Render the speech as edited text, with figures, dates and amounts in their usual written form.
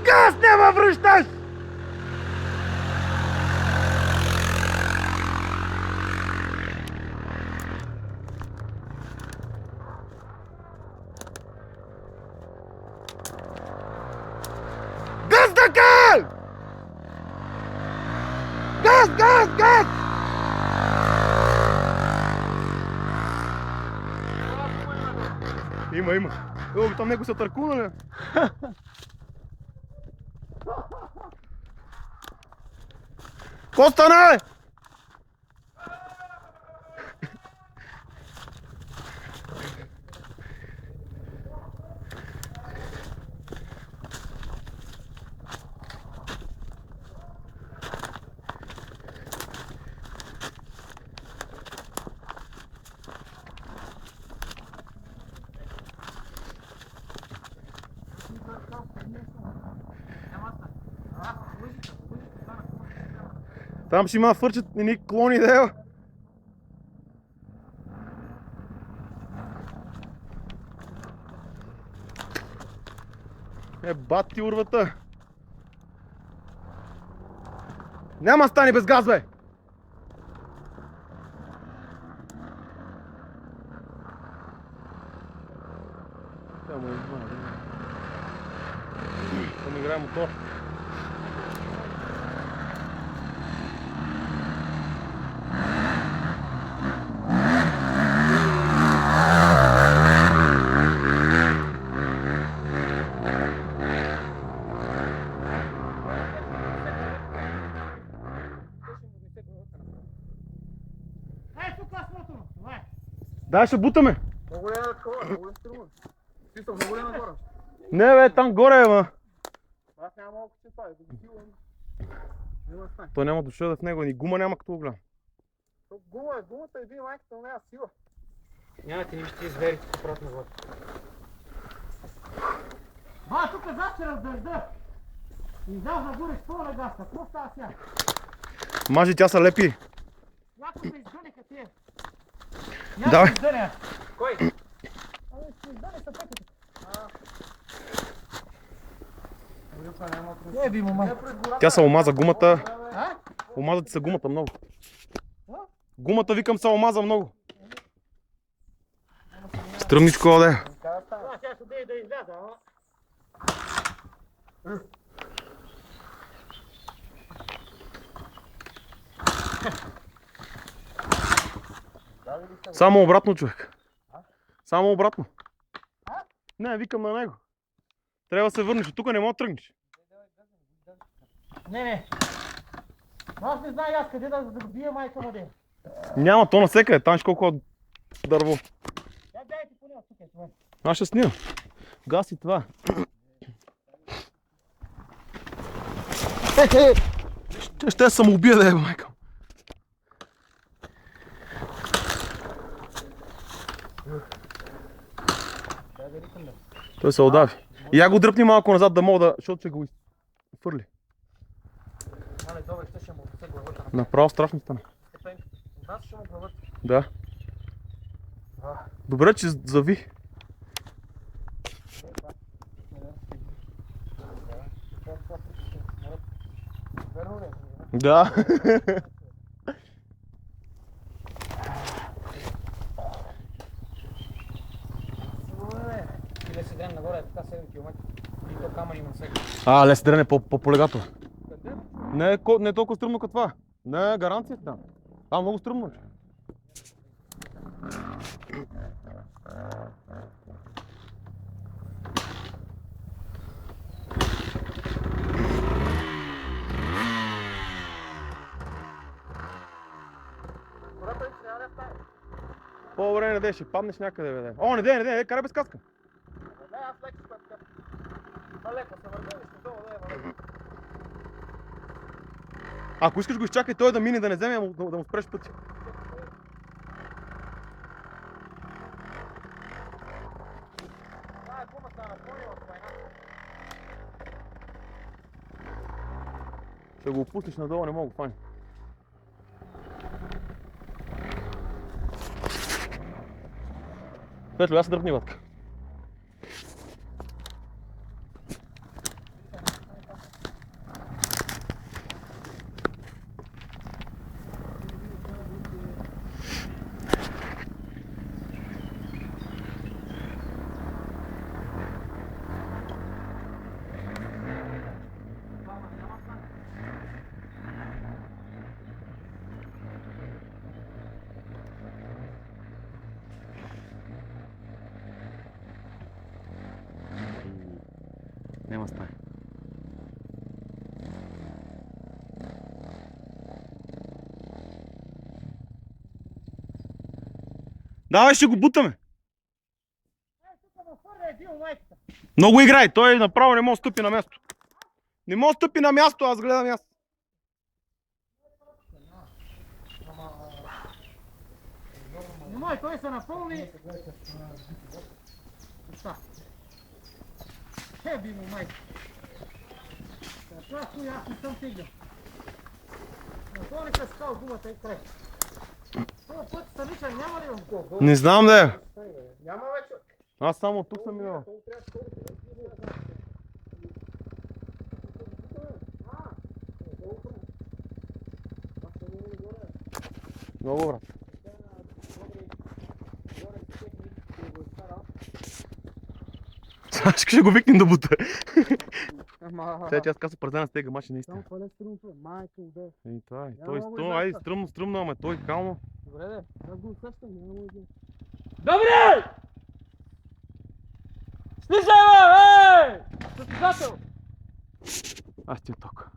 Газ няма връщаш! Газ така! Газ, газ, газ! Има. О, там него са търкунали. Ко стана, бе? Там ще има фърчат едни клони, да е. Бат ти урвата. Няма стани без газ, бе! Там играе мотор. Дай ще бутаме. Много ли е такова? Много ли струва? Смисъл, много ли е нагоре? Не бе, там горе е, ма. Аз няма малко че това, да го силвам. Няма стане. Той няма душа в него, ни гума няма като го гледам. Гумата е бил майката, но няма сила. Няма ти нищо, ти звери, ти правят на вода. Тук е зачера в дъжда. Изляза нагоре с пълна газа. Какво става сега? Мажи, тя са лепи. Някой ме издънеха тия. Давай. Кой? Ще издане са пътите. Не би му май. Тя се омаза гумата. Омаза ти се гумата много. Гумата, викам, се омаза много. Стръмничко да е. Сега ще дей да изляза, ама. Само обратно, човек. Само обратно. Не, викам на него. Трябва да се върнеш. Тук не мога да тръгнеш. Не. Аз не знам аз къде да го бия майка му де. Няма, то насека е. Там ще колко дърво. Я дайте поне от тук е това. Аз ще снимам. Гаси това. Ще самоубия да е, майка. Той се отдави. И я го дръпни малко назад да мога да... Защото ще го фърли. Але добре, ще му се главата. Направо страшно стана. Аз ще му главата. Да. Добре, че зави. Да. Или се дрем нагоре, така 7 км. И то камъни има всеки. Лес дрене по полегато. Не е толкова стръмно като това. Не е гаранция там. Там много стръмно е. По-добре не дей, ще паднеш някъде, бе. О, не дей, карай без каска. Не, аз леко с пътка. Леко се вървеш, долу да е. Ако искаш го изчакай той да мине, да не вземе, да му спреш пътя. Това е гумата на пони в война. Ще го опуснеш надолу, не мога го фани. Петлю, аз се дръпни, батка. Няма стане. Давай, ще го бутаме. Тук във фърля е бил майката. Много играй, той направо не може да стъпи на място. Не може да стъпи на място, аз гледам аз. Немой, той се напълни. Šta? Теби му майка. Това хуй, аз не съм стигнал. Напълниха с кал гумата и край. Това път страничен няма ли в гол? Не знам да е. Няма вече. Аз само от тук съм минал. Много брат. Сега ще го викнем да бута. Сега че аз каза пързена с тега машина наистина. Само пъле струмфа, майка уде. Ей, това е. Няма Той много струм, айде изяща. стръмно, стръмно, ама той кално. Добре де, аз го усещам, няма му иде. Добре! Слизай, бе! Състезател! Аз ти е ток.